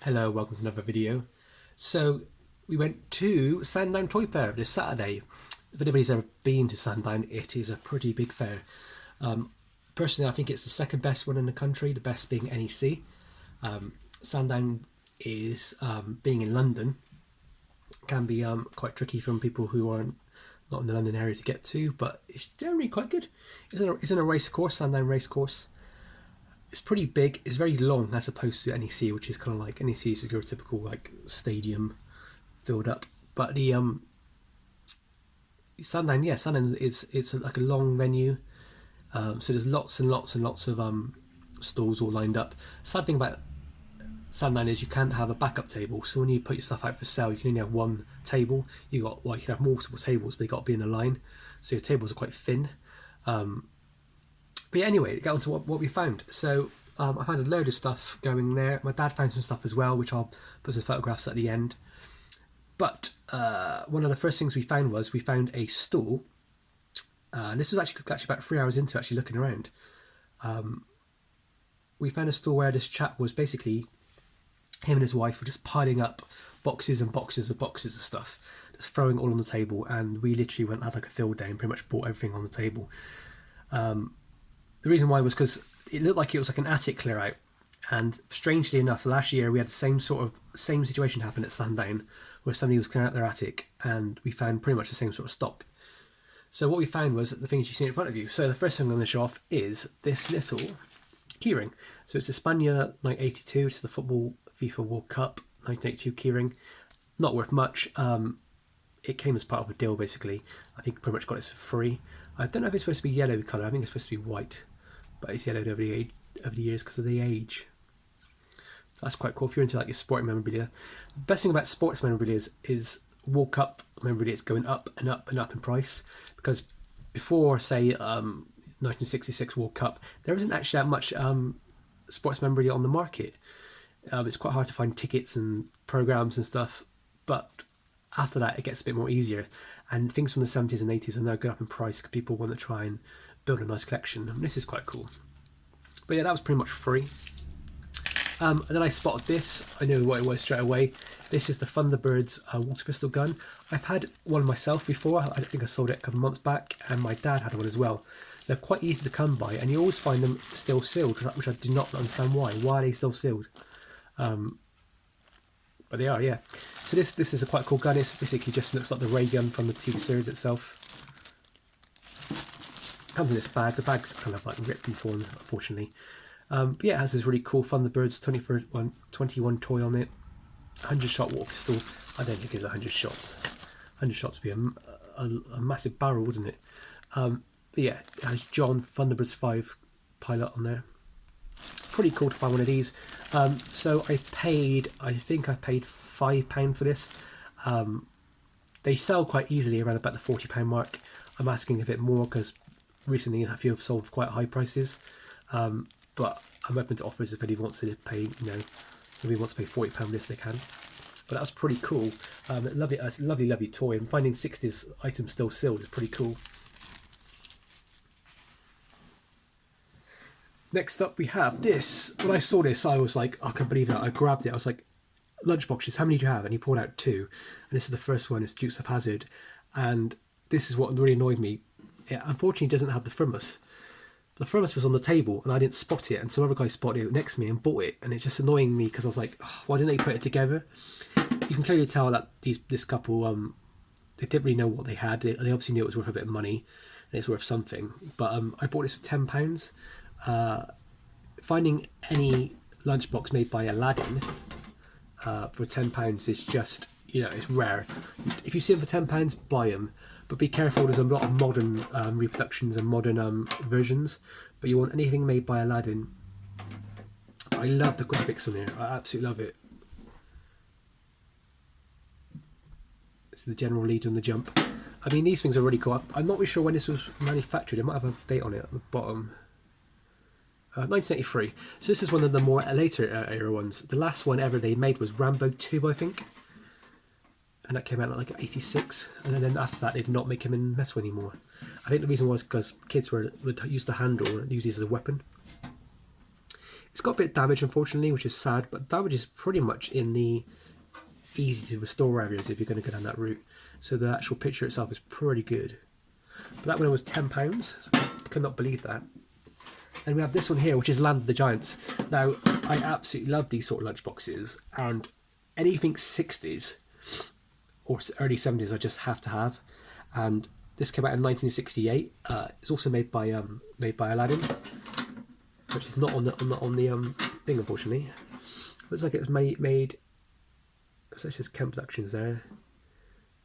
Hello, welcome to another video. So we went to Sandown Toy Fair this Saturday. If anybody's ever been to Sandown, it is a pretty big fair. Personally, I think it's the second best one in the country, the best being NEC. Sandown is, being in London, can be quite tricky from people who aren't not in the London area to get to, but it's generally quite good. It's in a race course, Sandown race course. It's pretty big. It's very long as opposed to NEC, which is kind of like NEC is your typical like stadium filled up. But the Sandown, yeah, Sandown it's like a long venue. So there's lots and lots and lots of stalls all lined up. Sad thing about Sandown is you can't have a backup table. So when you put your stuff out for sale, you can only have one table. You can have multiple tables, but they got to be in a line. So your tables are quite thin. But yeah, anyway, get on to what we found. So I found a load of stuff going there. My dad found some stuff as well, which I'll put some photographs at the end. But one of the first things we found a stall. And this was actually about 3 hours into actually looking around. We found a stall where this chap was basically, him and his wife were just piling up boxes and boxes and boxes of stuff, just throwing it all on the table. And we literally went and had like a field day and pretty much bought everything on the table. The reason why was because it looked like it was like an attic clear out, and strangely enough, last year we had the same situation happen at Sandown, where somebody was clearing out their attic, and we found pretty much the same sort of stock. So what we found was the things you see in front of you. So the first thing I'm going to show off is this little keyring. So it's the Spania 1982. It's the football FIFA World Cup 1982 keyring. Not worth much. It came as part of a deal basically. I think pretty much got this for free. I don't know if it's supposed to be yellow colour. I think it's supposed to be white, but it's yellowed over the years because of the age. That's quite cool if you're into like your sporting memorabilia. The best thing about sports memorabilia is World Cup memorabilia is going up and up and up in price, because before say 1966 World Cup, there isn't actually that much sports memorabilia on the market. It's quite hard to find tickets and programs and stuff, but after that it gets a bit more easier, and things from the 70s and 80s are now going up in price because people want to try and build a nice collection, and this is quite cool. But yeah, that was pretty much free. And then I spotted this. I knew what it was straight away. This is the Thunderbird's water pistol gun. I've had one myself before. I think I sold it a couple of months back, and my dad had one as well. They're quite easy to come by, and you always find them still sealed, which I do not understand why. Why are they still sealed? But they are, yeah. So this is a quite cool gun. It basically just looks like the ray gun from the TV series itself. Comes in this bag. The bag's kind of like ripped and torn, unfortunately. But yeah, it has this really cool Thunderbirds 21 toy on it. 100 shot water pistol. I don't think it's 100 shots. 100 shots would be a massive barrel, wouldn't it? But yeah, it has John Thunderbirds 5 pilot on there. Pretty cool to find one of these. So I think I paid £5 for this. They sell quite easily around about the £40 mark. I'm asking a bit more because recently a few have sold for quite high prices. But I'm open to offers if anybody wants to pay, if anybody wants to pay £40 for this, they can. But that was pretty cool. Lovely, it's a lovely, lovely toy. And finding 60s items still sealed is pretty cool. Next up we have this. When I saw this, I was like, I can't believe that. I grabbed it. I was like, lunchboxes, how many do you have? And he pulled out 2. And this is the first one. It's Dukes of Hazzard. And this is what really annoyed me. It unfortunately doesn't have the thermos. The thermos was on the table and I didn't spot it. And some other guy spotted it next to me and bought it. And it's just annoying me because I was like, oh, why didn't they put it together? You can clearly tell that this couple, they didn't really know what they had. They obviously knew it was worth a bit of money. And it's worth something. But I bought this for £10. Finding any lunchbox made by Aladdin for £10 is just, it's rare. If you see them for £10, buy them, but be careful. There's a lot of modern reproductions and modern versions, but you want anything made by Aladdin. I love the graphics on here. I absolutely love it. It's the general lead on the jump. I mean, these things are really cool. I'm not really sure when this was manufactured. It might have a date on it at the bottom. 1983. So this is one of the more later era ones. The last one ever they made was Rambo 2, I think. And that came out like 86. And then after that, they did not make him in metal anymore. I think the reason was because kids would use the handle and use these as a weapon. It's got a bit of damage, unfortunately, which is sad, but damage is pretty much in the easy to restore areas if you're going to go down that route. So the actual picture itself is pretty good. But that one was £10. So I could not believe that. And we have this one here, which is Land of the Giants. Now, I absolutely love these sort of lunchboxes, and anything 60s or early 70s I just have to have. And this came out in 1968. It's also made by Aladdin, which is not on the thing, unfortunately. Looks like it's made. So it says Kent Productions there.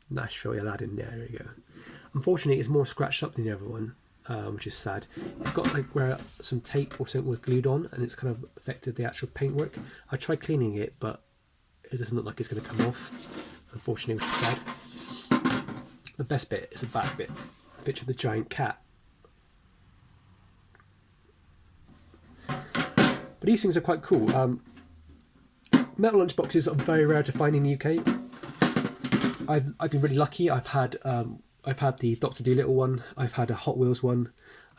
Nashville, Aladdin. There you go. Unfortunately, it's more scratched up than the other one, which is sad. It's got like where some tape or something was glued on, and it's kind of affected the actual paintwork. I tried cleaning it, but it doesn't look like it's going to come off, unfortunately, which is sad. The best bit is the back bit. A picture of the giant cat. But these things are quite cool. Metal lunchboxes are very rare to find in the UK. I've been really lucky. I've had the Dr. Dolittle one. I've had a Hot Wheels one.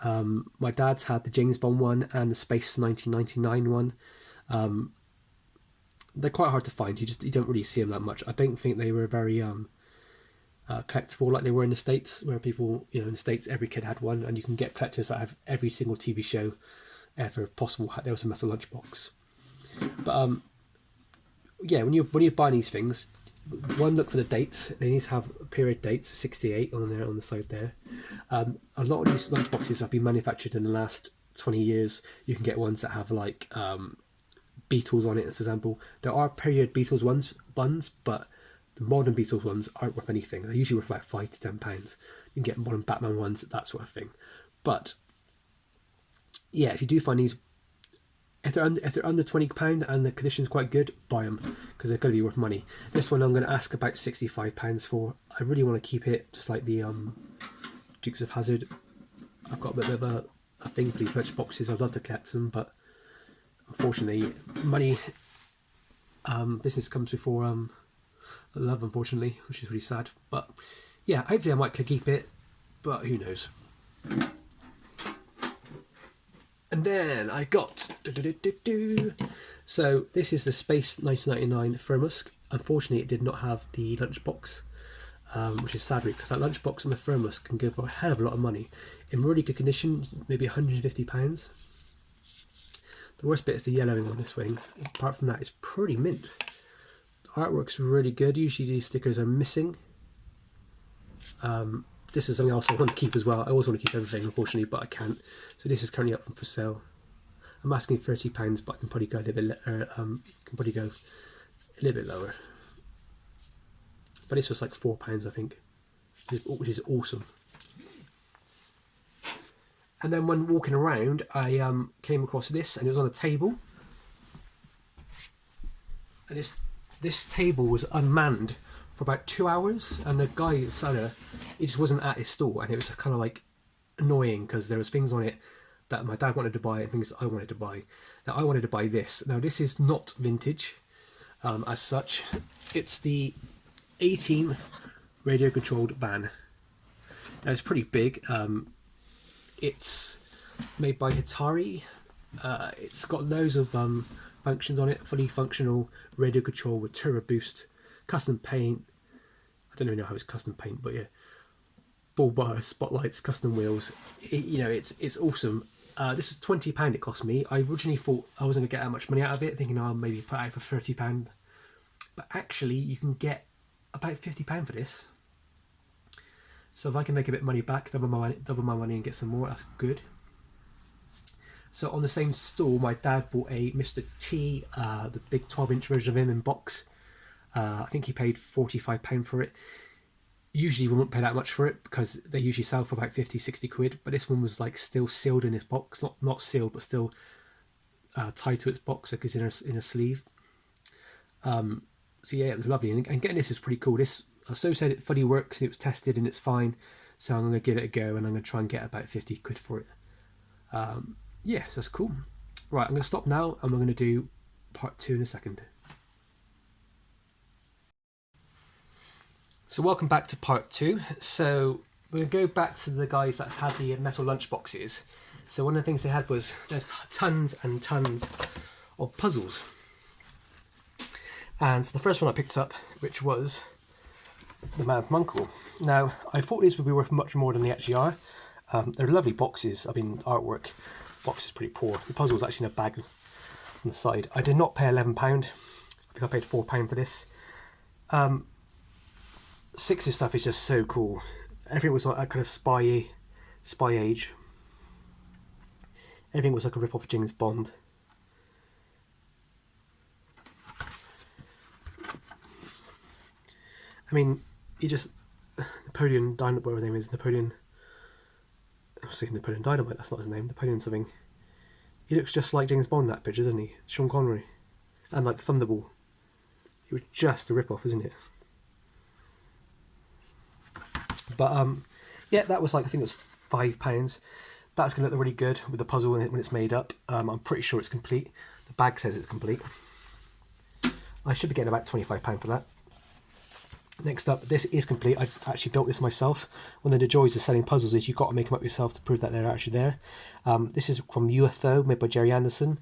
My dad's had the James Bond one and the Space 1999 one. They're quite hard to find. You don't really see them that much. I don't think they were very collectible like they were in the States, where people, in the States every kid had one, and you can get collectors that have every single TV show ever possible. There was a metal lunchbox. But yeah, when you're buying these things, one, look for the dates. They need to have period dates, 68 on there on the side there. A lot of these lunchboxes have been manufactured in the last 20 years. You can get ones that have like Beatles on it, for example. There are period Beatles buns, but the modern Beatles ones aren't worth anything. They're usually worth about £5 to £10. You can get modern Batman ones, that sort of thing. But yeah, if you do find these, if they're under £20 and the condition's quite good, buy them, because they're going to be worth money. This one I'm going to ask about £65 for. I really want to keep it, just like the Dukes of Hazzard. I've got a bit of a thing for these lunchboxes. I'd love to collect them, but unfortunately, money, business comes before love, unfortunately, which is really sad. But yeah, hopefully I might keep it, but who knows. And then I got... So this is the Space 1999 Thermos. Unfortunately, it did not have the lunchbox, which is sad, because that lunchbox and the Thermos can go for a hell of a lot of money. In really good condition, maybe £150. The worst bit is the yellowing on this wing. Apart from that, it's pretty mint. The artwork's really good. Usually these stickers are missing. This is something else I want to keep as well. I always want to keep everything, unfortunately, but I can't. So this is currently up for sale. I'm asking £30, but I can probably go a little bit lower. But it's just like £4, I think, which is awesome. And then when walking around, I came across this, and it was on a table. And this table was unmanned for about 2 hours, and the guy seller, he just wasn't at his store, and it was kind of like annoying, because there was things on it that my dad wanted to buy and things I wanted to buy. Now I wanted to buy this. Now this is not vintage as such. It's the 18 radio controlled van. Now it's pretty big. It's made by Hitari. It's got loads of functions on it. Fully functional radio control with turbo boost, custom paint. I don't even know how it's custom paint, but yeah, bull bars, spotlights, custom wheels. It's awesome. This is £20 it cost me. I originally thought I wasn't gonna get that much money out of it, thinking I'll maybe put it out for £30, but actually you can get about £50 for this. So if I can make a bit of money back, double my money and get some more, that's good. So on the same store, my dad bought a Mr. T, the big 12-inch version of him in box. I think he paid £45 for it. Usually we won't pay that much for it, because they usually sell for about 50-60 quid, but this one was like still sealed in its box, not sealed, but still tied to its box, like it's in a sleeve. So yeah, it was lovely, and getting this is pretty cool. This, so said, it fully works, and it was tested and it's fine, so I'm going to give it a go, and I'm going to try and get about 50 quid for it. Yeah, so that's cool. Right, I'm going to stop now, and we're going to do part 2 in a second. So welcome back to part 2. So we're going to go back to the guys that had the metal lunch boxes. So one of the things they had was there's tons and tons of puzzles. And so the first one I picked up, which was The Man from U.N.C.L.E. Now, I thought these would be worth much more than they actually are. They're lovely boxes. I mean, artwork. Box is pretty poor. The puzzle was actually in a bag on the side. I did not pay £11. I think I paid £4 for this. Six's stuff is just so cool. Everything was like that kind of spy age. Everything was like a rip-off of James Bond. I mean, he just... Napoleon Dynamite, whatever his name is, Napoleon... I was thinking Napoleon Dynamite, that's not his name, Napoleon something. He looks just like James Bond in that picture, doesn't he? Sean Connery. And like Thunderball. He was just a rip-off, isn't it? But, yeah, that was like, I think it was £5. That's going to look really good with the puzzle when it's made up. I'm pretty sure it's complete. The bag says it's complete. I should be getting about £25 for that. Next up, this is complete. I've actually built this myself. One of the joys of selling puzzles is you've got to make them up yourself to prove that they're actually there. This is from UFO, made by Jerry Anderson.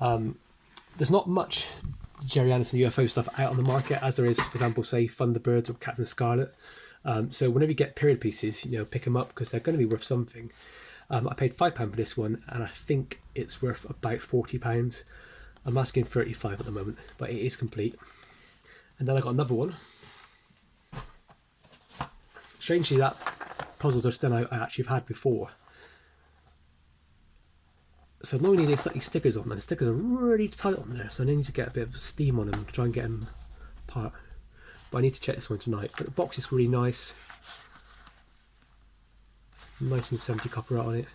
There's not much Jerry Anderson UFO stuff out on the market, as there is, for example, say Thunderbirds or Captain Scarlet. So whenever you get period pieces, pick them up because they're going to be worth something. I paid £5 for this one, and I think it's worth about £40. I'm asking £35 at the moment, but it is complete. And then I got another one. Strangely, that puzzle just then I actually have had before. So normally they stick these stickers on, and the stickers are really tight on there, so I need to get a bit of steam on them to try and get them apart. But I need to check this one tonight. But the box is really nice. 1970 copper art on it.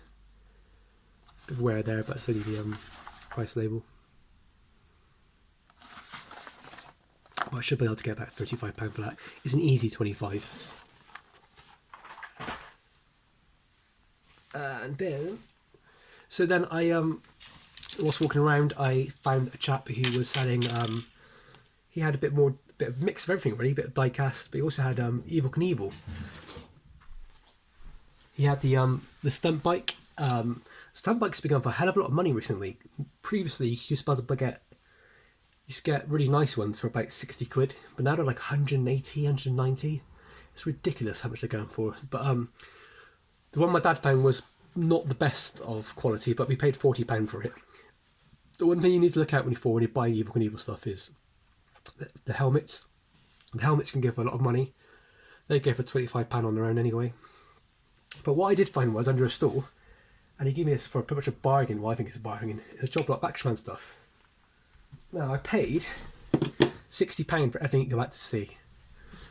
Bit of wear there, but it's only the price label. But I should be able to get about £35 for that. It's an easy 25. And then, so then I whilst walking around, I found a chap who was selling. He had a bit of mix of everything really, a bit of die-cast, but he also had Evel Knievel. He had the stunt bike. Stunt bike's been going for a hell of a lot of money recently. Previously, you used to get really nice ones for about £60, but now they're like 180, 190. It's ridiculous how much they're going for. But the one my dad found was not the best of quality, but we paid £40 for it. The one thing you need to look out when you're buying Evel Knievel stuff is the helmets. The helmets can go for a lot of money. They go for £25 on their own anyway. But what I did find was under a store, and he gave me this for pretty much a bargain. Well, I think it's a bargain. It's a job lot of Action Man stuff. Now, I paid £60 for everything you're about to see.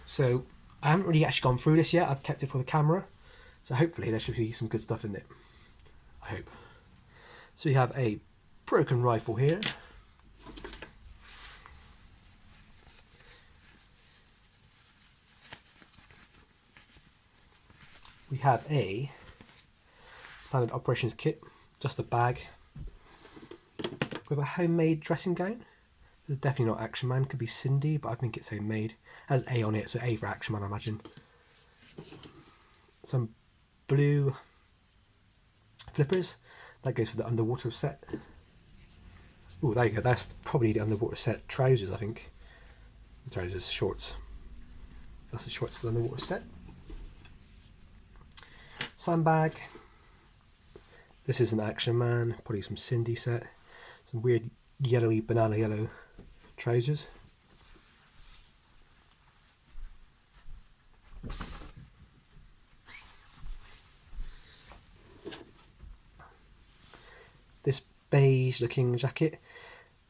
So, I haven't really actually gone through this yet. I've kept it for the camera. So, hopefully, there should be some good stuff in it. I hope. So, we have a broken rifle here. We have a standard operations kit, just a bag. We have a homemade dressing gown. This is definitely not Action Man, could be Cindy, but I think it's homemade. It has A on it, so A for Action Man, I imagine. Some blue flippers. That goes for the underwater set. Oh, there you go. That's probably the underwater set trousers, I think. Trousers, shorts. That's the shorts for the underwater set. Sandbag. This is an Action Man, probably some Cindy set. Some weird yellowy, banana yellow trousers. This beige looking jacket.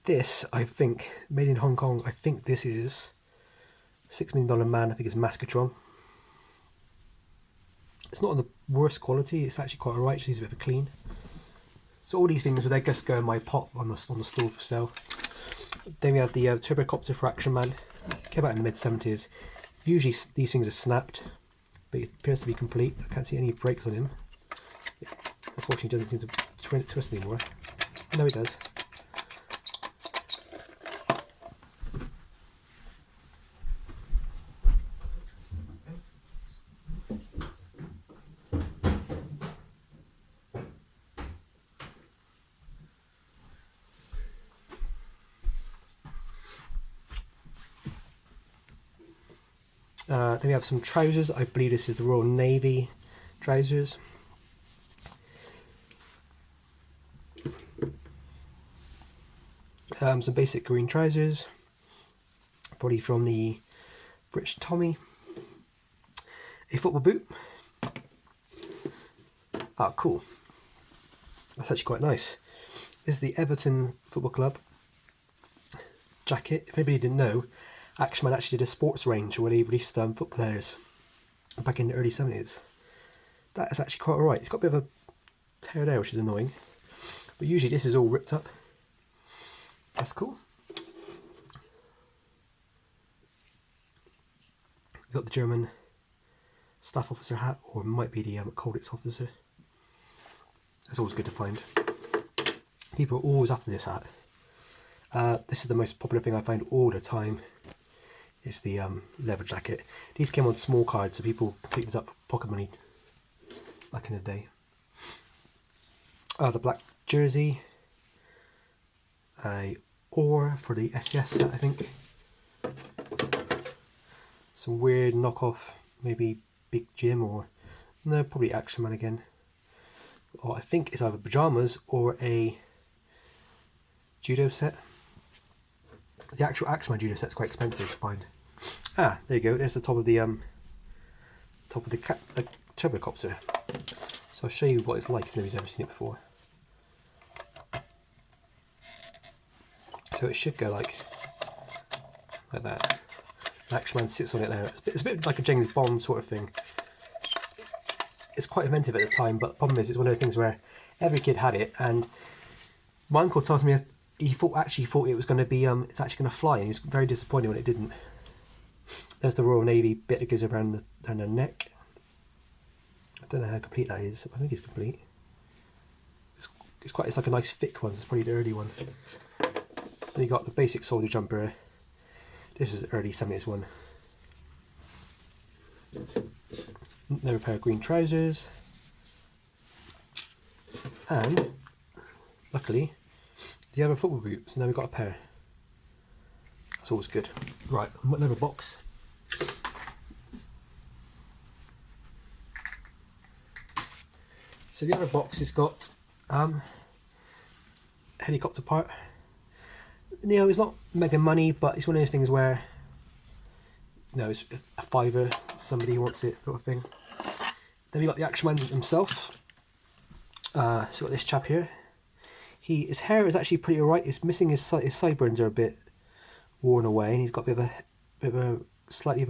This, I think, made in Hong Kong, I think this is $6 Million Man, I think it's Mascotron. It's not on the worst quality, it's actually quite alright, just needs a bit of a clean. So all these things, they just go in my pot on the store for sale. Then we have the turbocopter for Action Man. Came out in the mid-70s. Usually these things are snapped, but it appears to be complete. I can't see any brakes on him. Yeah, unfortunately, he doesn't seem to twist anymore. No, he does. Then we have some trousers. I believe this is the Royal Navy trousers. Some basic green trousers, probably from the British Tommy. A football boot. Ah, cool. That's actually quite nice. This is the Everton Football Club jacket. If anybody didn't know, Action Man actually did a sports range where they released football players back in the early 70s. That is actually quite alright. It's got a bit of a tear there, which is annoying. But usually this is all ripped up. That's cool. We've got the German staff officer hat, or it might be the Colditz officer. That's always good to find. People are always after this hat. This is the most popular thing I find all the time. It's the leather jacket. These came on small cards, so people picked this up for pocket money back in the day. The black jersey. A oar for the SES set, I think. Some weird knockoff, maybe Big Jim, or no, probably Action Man again. Or I think it's either pajamas or a judo set. The actual Action Man judo set's quite expensive to find. Ah, there you go. There's the top of the turbocopter. So I'll show you what it's like if nobody's ever seen it before. So it should go like that. The Action Man sits on it now. It's a bit like a James Bond sort of thing. It's quite inventive at the time, but the problem is it's one of the things where every kid had it, and my uncle tells me he actually thought it was going to be it's actually going to fly, and he was very disappointed when it didn't. There's the Royal Navy bit that goes around the neck. I don't know how complete that is. I think it's complete. It's like a nice thick one. So it's probably the early one. Then you got the basic soldier jumper. This is early 70s one. Another pair of green trousers. And luckily, the other football boots. Now we've got a pair. That's always good. Right, another box. So the other box has got helicopter part. You know, it's not mega money, but it's one of those things where, you know, it's a fiver, somebody wants it, sort of thing. Then we got the Action Man himself. So we've got this chap here. His hair is actually pretty alright. It's missing his sideburns are a bit worn away, and he's got a bit of a slightly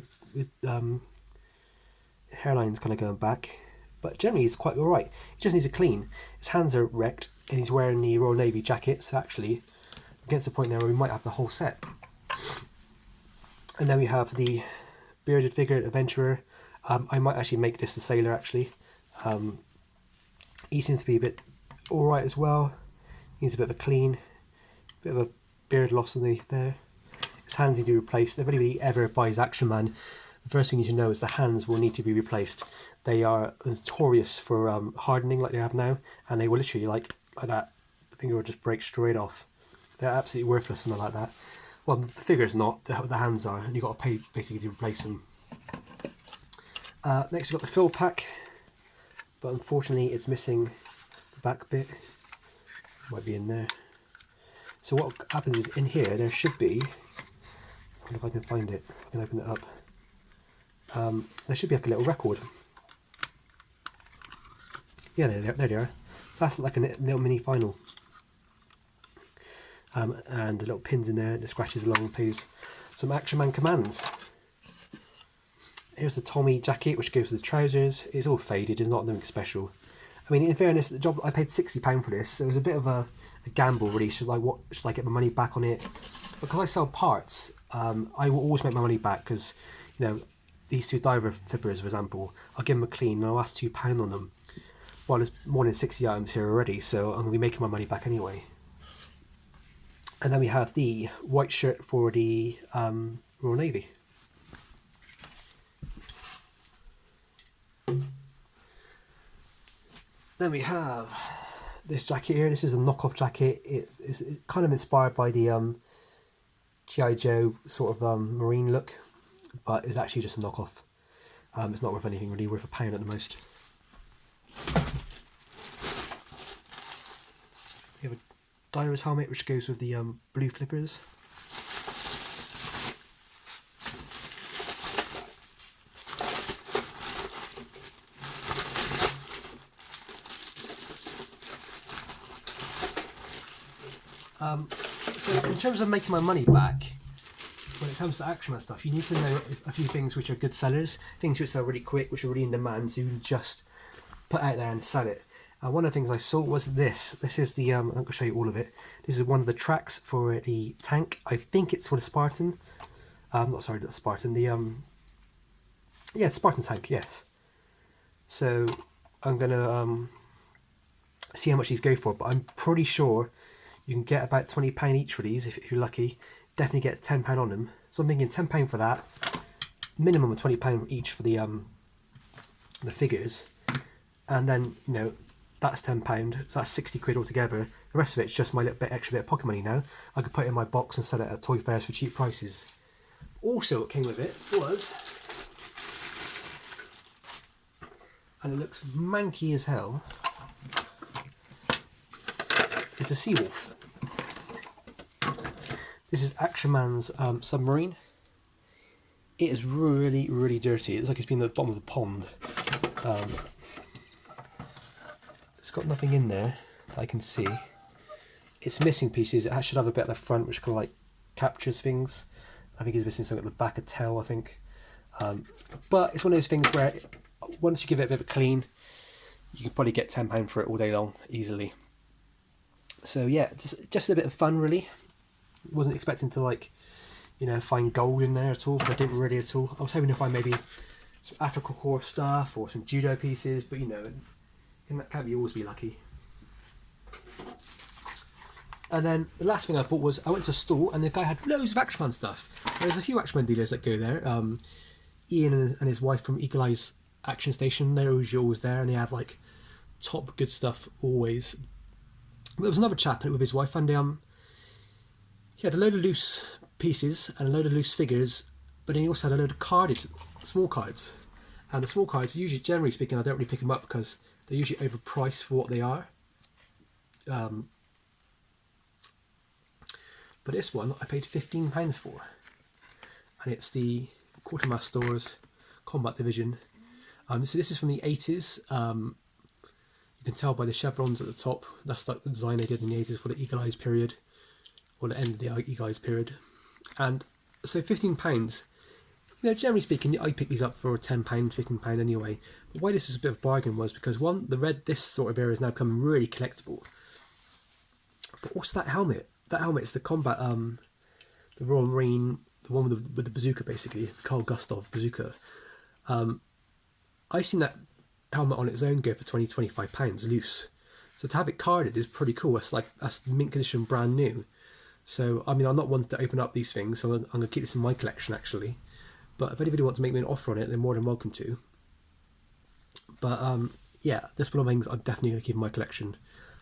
hairline's kind of going back. But generally, he's quite alright. He just needs a clean. His hands are wrecked, and he's wearing the Royal Navy jacket. So actually, against the point there where we might have the whole set. And then we have the bearded figure adventurer. I might actually make this the sailor actually. He seems to be a bit alright as well. Needs a bit of a clean, bit of a beard loss underneath there. His hands need to be replaced. If anybody ever buys Action Man, the first thing you should know is the hands will need to be replaced. They are notorious for hardening like they have now, and they will literally like that. The finger will just break straight off. They're absolutely worthless, something like that. Well, the figure's not, the hands are, and you've got to pay basically to replace them. Next we've got the fill pack, but unfortunately it's missing the back bit. Might be in there. So what happens is in here there should be, I wonder if I can find it, I can open it up. There should be like a little record. Yeah, there they are. So that's like a little mini final. And the little pins in there, the scratches along the pays some Action Man commands. Here's the Tommy jacket, which goes with the trousers. It's all faded, it's not nothing special. I mean, in fairness, the job I paid £60 for this. So it was a bit of a gamble, really. Should I get my money back on it? Because I sell parts, I will always make my money back because, you know, these two diver flippers, for example, I'll give them a clean and I'll ask £2 on them. Well, there's more than 60 items here already, so I'm going to be making my money back anyway. And then we have the white shirt for the Royal Navy. Then we have this jacket here. This is a knockoff jacket. It's kind of inspired by the G.I. Joe sort of marine look. but it's actually just a knockoff. It's not worth anything really, worth £1 at the most. We have a diver's helmet which goes with the blue flippers. So in terms of making my money back, when it comes to Action Man stuff, you need to know a few things which are good sellers, things which sell really quick, which are really in demand, so you can just put out there and sell it. One of the things I saw was this. This is the, I'm going to show you all of it. This is one of the tracks for the tank. I think it's for the Spartan. Not sorry, the Spartan. The yeah, the Spartan tank. Yes. So I'm gonna see how much these go for, but I'm pretty sure you can get about £20 each for these if you're lucky. Definitely get £10 on them. So I'm thinking £10 for that. Minimum of £20 each for the figures, and then you know that's £10. So that's 60 quid altogether. The rest of it's just my little bit extra bit of pocket money now. I could put it in my box and sell it at toy fairs for cheap prices. Also, what came with it was, and it looks manky as hell, is the Seawolf. This is Action Man's submarine. It is really, really dirty. It's like it's been at the bottom of the pond. It's got nothing in there that I can see. It's missing pieces. It should have a bit at the front which kind of like captures things. I think it's missing something at the back of tail, I think. But it's one of those things where once you give it a bit of a clean, you can probably get £10 for it all day long, easily. So yeah, just a bit of fun really. Wasn't expecting to like, you know, find gold in there at all, but I didn't really at all. I was hoping to find maybe some Africa core stuff or some judo pieces, but you know, it can't always be lucky. And then the last thing I bought was, I went to a store and the guy had loads of Action Man stuff. There's a few Action Man dealers that go there. Ian and his wife from Eagle Eye's Action Station, they're always there, and they have like top good stuff always. But there was another chap with his wife, and he had a load of loose pieces and a load of loose figures, but then he also had a load of carded, small cards. And the small cards, usually, generally speaking, I don't really pick them up because they're usually overpriced for what they are. But this one I paid £15 for, and it's the Quartermaster Stores Combat Division. So this is from the 80s. You can tell by the chevrons at the top. That's like the design they did in the 80s for the Eagle Eyes period, or the end of the Eagle Eyes period. And so £15. You know, generally speaking, I pick these up for £10, £15 anyway. But why this was a bit of a bargain was because one, this sort of area is now becoming really collectible. But also that helmet. That helmet is the combat, the Royal Marine, the one with the bazooka basically, Carl Gustav bazooka. I seen that helmet on its own go for £20-25 loose. So to have it carded is pretty cool. That's mint condition, brand new. So I mean, I'm not one to open up these things, so I'm going to keep this in my collection actually. But if anybody wants to make me an offer on it, they're more than welcome to. But yeah, this one of things I'm definitely going to keep in my collection.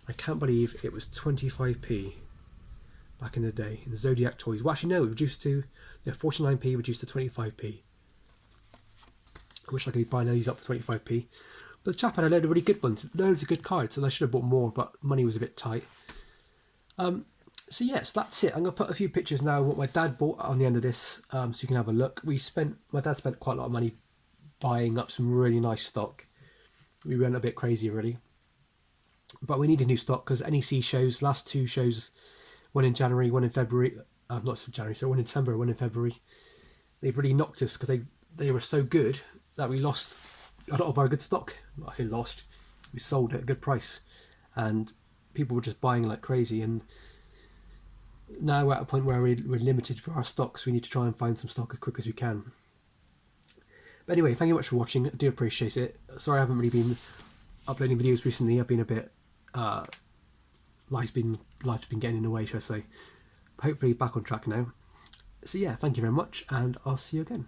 I can't believe it was 25p back in the day in the Zodiac toys. Well, actually no, it reduced to 49p, reduced to 25p. I wish I could be buying these up for 25p. But the chap had a load of really good ones, loads of good cards, and I should have bought more, but money was a bit tight. So yes, that's it. I'm going to put a few pictures now of what my dad bought on the end of this, so you can have a look. My dad spent quite a lot of money buying up some really nice stock. We went a bit crazy really. But we needed new stock because NEC shows, last two shows, one in January, one in February, not January, so one in December, one in February. They've really knocked us because they were so good that we lost a lot of our good stock. I say lost, we sold at a good price, and people were just buying like crazy. And now we're at a point where we're limited for our stock, so we need to try and find some stock as quick as we can. But anyway, thank you much for watching. I do appreciate it. Sorry I haven't really been uploading videos recently. I've been a bit life's been getting in the way, shall I say. Hopefully back on track now. So yeah, thank you very much, and I'll see you again.